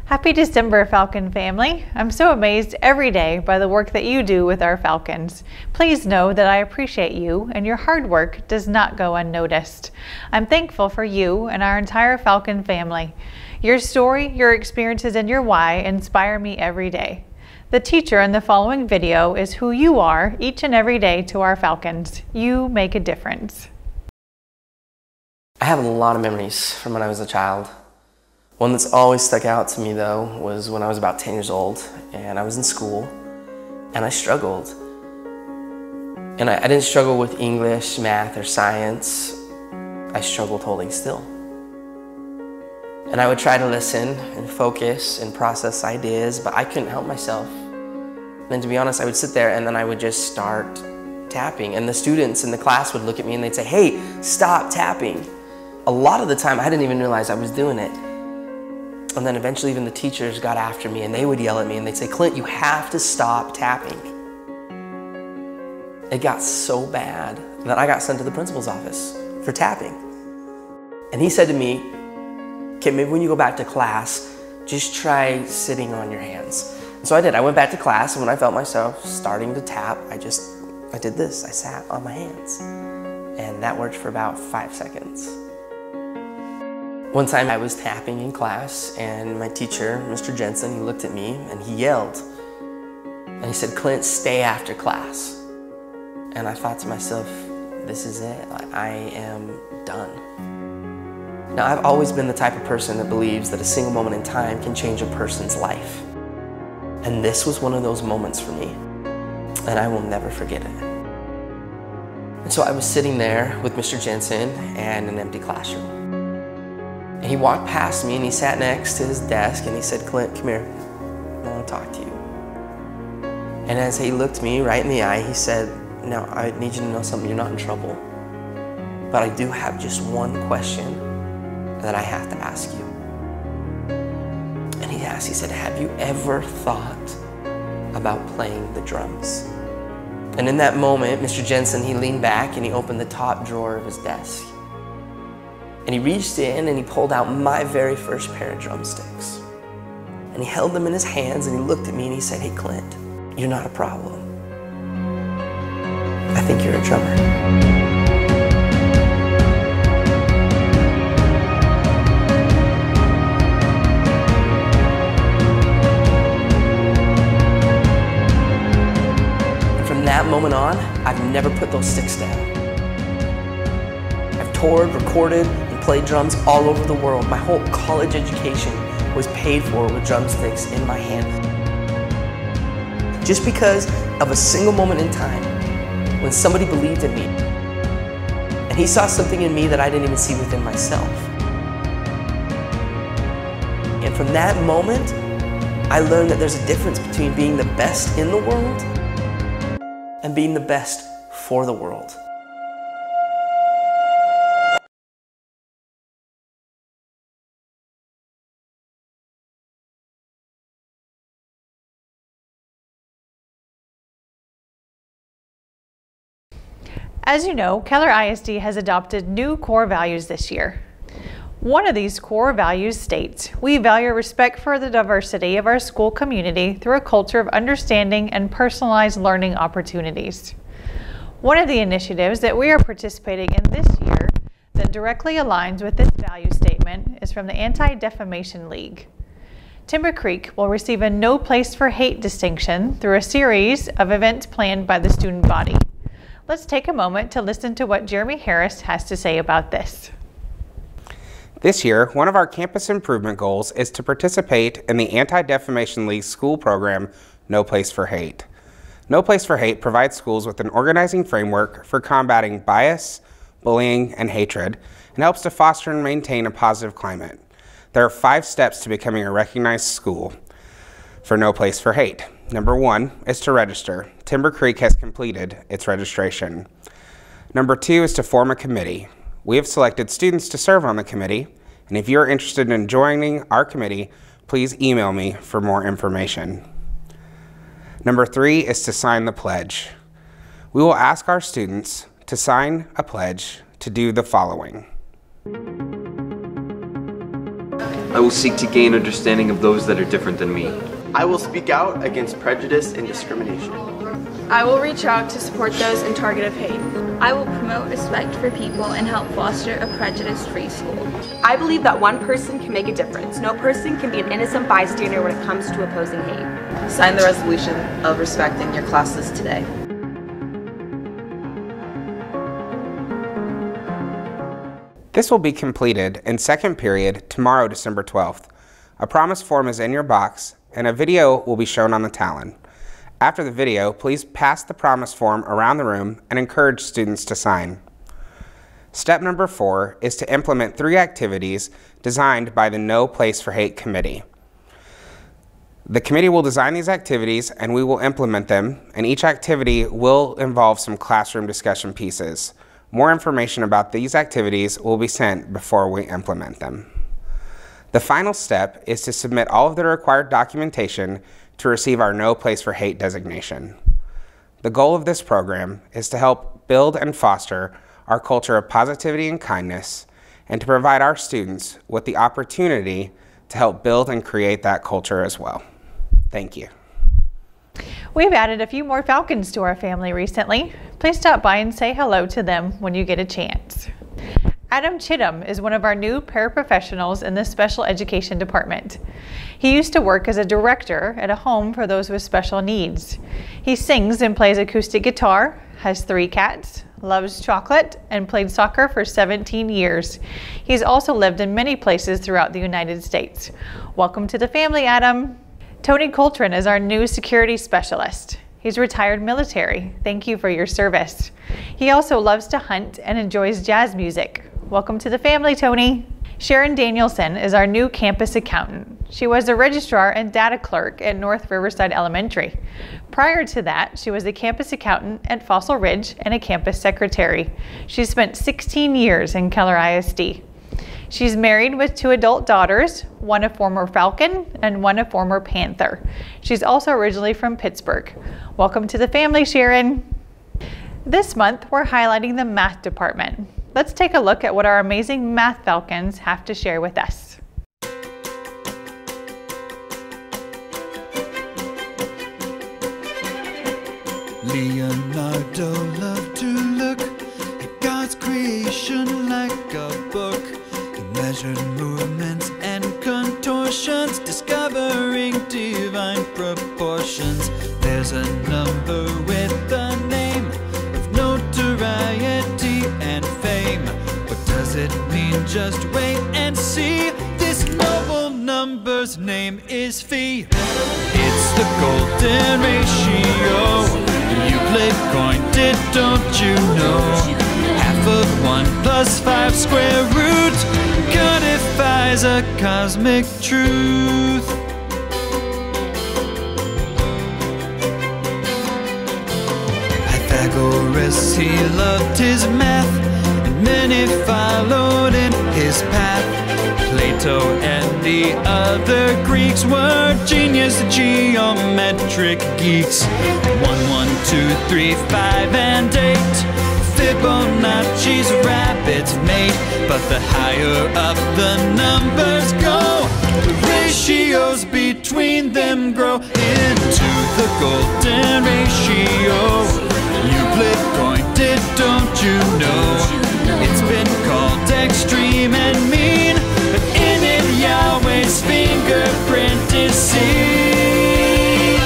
Happy December, Falcon family. I'm so amazed every day by the work that you do with our Falcons. Please know that I appreciate you and your hard work does not go unnoticed. I'm thankful for you and our entire Falcon family. Your story, your experiences, and your why inspire me every day. The teacher in the following video is who you are each and every day to our Falcons. You make a difference. I have a lot of memories from when I was a child. One that's always stuck out to me though was when I was about 10 years old and I was in school and I struggled. And I didn't struggle with English, math, or science. I struggled holding still. And I would try to listen and focus and process ideas, but I couldn't help myself. And to be honest, I would sit there and then I would just start tapping. And the students in the class would look at me and they'd say, "Hey, stop tapping." A lot of the time, I didn't even realize I was doing it. And then eventually even the teachers got after me and they would yell at me and they'd say, "Clint, you have to stop tapping." It got so bad that I got sent to the principal's office for tapping. And he said to me, "Okay, maybe when you go back to class, just try sitting on your hands." And so I did. I went back to class, and when I felt myself starting to tap, I did this. I sat on my hands. And that worked for about 5 seconds. One time I was tapping in class, and my teacher, Mr. Jensen, he looked at me and he yelled. And he said, "Clint, stay after class." And I thought to myself, this is it. I am done. Now, I've always been the type of person that believes that a single moment in time can change a person's life. And this was one of those moments for me. And I will never forget it. And so I was sitting there with Mr. Jensen and an empty classroom. And he walked past me and he sat next to his desk and he said, "Clint, come here. I want to talk to you." And as he looked me right in the eye, he said, "Now, I need you to know something. You're not in trouble. But I do have just one question that I have to ask you." And he asked, he said, "Have you ever thought about playing the drums?" And in that moment, Mr. Jensen, he leaned back and he opened the top drawer of his desk. And he reached in and he pulled out my very first pair of drumsticks. And he held them in his hands and he looked at me and he said, "Hey, Clint, you're not a problem. I think you're a drummer." And from that moment on, I've never put those sticks down. I've toured, recorded, played drums all over the world. My whole college education was paid for with drumsticks in my hand. Just because of a single moment in time when somebody believed in me and he saw something in me that I didn't even see within myself. And from that moment, I learned that there's a difference between being the best in the world and being the best for the world. As you know, Keller ISD has adopted new core values this year. One of these core values states, "We value respect for the diversity of our school community through a culture of understanding and personalized learning opportunities." One of the initiatives that we are participating in this year that directly aligns with this value statement is from the Anti-Defamation League. Timber Creek will receive a No Place for Hate distinction through a series of events planned by the student body. Let's take a moment to listen to what Jeremy Harris has to say about this. This year, one of our campus improvement goals is to participate in the Anti-Defamation League school program, No Place for Hate. No Place for Hate provides schools with an organizing framework for combating bias, bullying, and hatred, and helps to foster and maintain a positive climate. There are 5 steps to becoming a recognized school for No Place for Hate. Number 1 is to register. Timber Creek has completed its registration. Number 2 is to form a committee. We have selected students to serve on the committee, and if you're interested in joining our committee, please email me for more information. Number 3 is to sign the pledge. We will ask our students to sign a pledge to do the following. I will seek to gain understanding of those that are different than me. I will speak out against prejudice and discrimination. I will reach out to support those in target of hate. I will promote respect for people and help foster a prejudice-free school. I believe that one person can make a difference. No person can be an innocent bystander when it comes to opposing hate. Sign the resolution of respecting your classes today. This will be completed in second period tomorrow, December 12th. A promise form is in your box, and a video will be shown on the talon. After the video, please pass the promise form around the room and encourage students to sign. Step number 4 is to implement 3 activities designed by the No Place for Hate Committee. The committee will design these activities and we will implement them, and each activity will involve some classroom discussion pieces. More information about these activities will be sent before we implement them. The final step is to submit all of the required documentation to receive our No Place for Hate designation. The goal of this program is to help build and foster our culture of positivity and kindness, and to provide our students with the opportunity to help build and create that culture as well. Thank you. We've added a few more Falcons to our family recently. Please stop by and say hello to them when you get a chance. Adam Chittum is one of our new paraprofessionals in the special education department. He used to work as a director at a home for those with special needs. He sings and plays acoustic guitar, has 3 cats, loves chocolate, and played soccer for 17 years. He's also lived in many places throughout the United States. Welcome to the family, Adam. Tony Coltrane is our new security specialist. He's retired military. Thank you for your service. He also loves to hunt and enjoys jazz music. Welcome to the family, Tony. Sharon Danielson is our new campus accountant. She was a registrar and data clerk at North Riverside Elementary. Prior to that, she was a campus accountant at Fossil Ridge and a campus secretary. She spent 16 years in Keller ISD. She's married with 2 adult daughters, one a former Falcon and one a former Panther. She's also originally from Pittsburgh. Welcome to the family, Sharon. This month, we're highlighting the math department. Let's take a look at what our amazing math Falcons have to share with us. Leonardo loved to look at God's creation like a book. He measured movements and contortions, discovering divine proportions. There's a number with a name of notoriety and fame. What does it mean? Just wait and see. This noble number's name is phi. It's the golden ratio. Euclid coined it, don't you know? Half of 1 plus 5 square root codifies a cosmic truth. Pythagoras, he loved his math, and many followed in his path. Plato and the other Greeks were genius geometric geeks. 1, 1, 2, 3, 5, and 8. Fibonacci's rabbits mate. But the higher up the numbers go, the ratios between them grow into the golden ratio. Euclid coined it, don't you know? It's been called extreme and mean, but in it Yahweh's fingerprint is seen.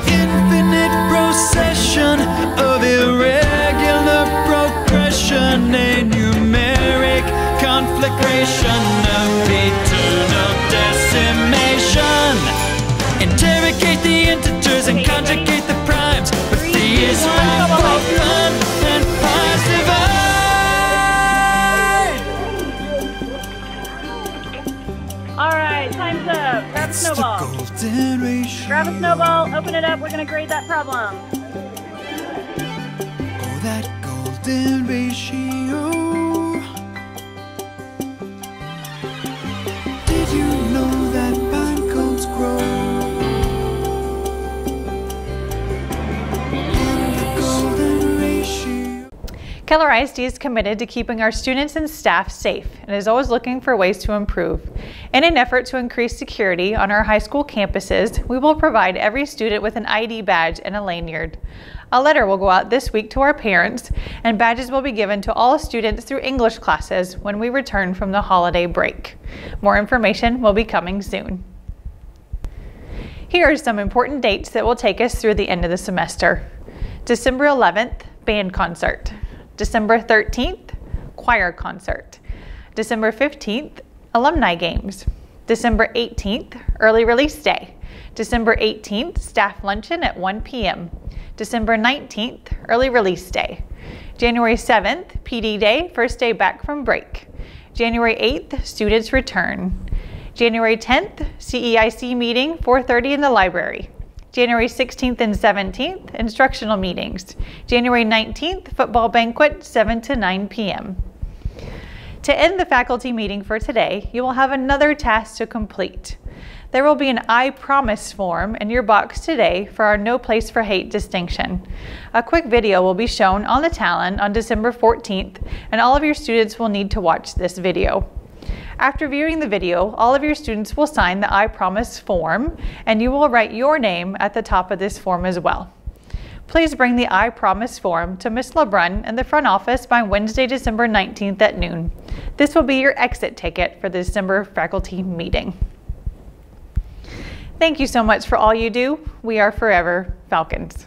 Infinite procession of irregular progression, a numeric conflagration of eternal decimation. Interrogate the integers and conjugate the primes, but phi is 5 for fun and pi's divine. All right, time's up. Grab a snowball. Grab a snowball, open it up, we're gonna grade that problem. Oh, that golden ratio. Did you know that pine cones grow in the golden ratio? Keller ISD is committed to keeping our students and staff safe and is always looking for ways to improve. In an effort to increase security on our high school campuses, we will provide every student with an ID badge and a lanyard. A letter will go out this week to our parents, and badges will be given to all students through English classes when we return from the holiday break. More information will be coming soon. Here are some important dates that will take us through the end of the semester. December 11th, band concert. December 13th, choir concert. December 15th, alumni games. December 18th, early release day. December 18th, staff luncheon at 1 p.m. December 19th, early release day. January 7th, PD day, first day back from break. January 8th, students return. January 10th, CEIC meeting, 4:30 in the library. January 16th and 17th, instructional meetings. January 19th, football banquet, 7 to 9 p.m. To end the faculty meeting for today, you will have another task to complete. There will be an I promise form in your box today for our No Place for Hate distinction. A quick video will be shown on the Talon on December 14th, and all of your students will need to watch this video. After viewing the video, all of your students will sign the I promise form, and you will write your name at the top of this form as well. Please bring the I promise form to Ms. LeBrun in the front office by Wednesday, December 19th at noon. This will be your exit ticket for the December faculty meeting. Thank you so much for all you do. We are forever Falcons.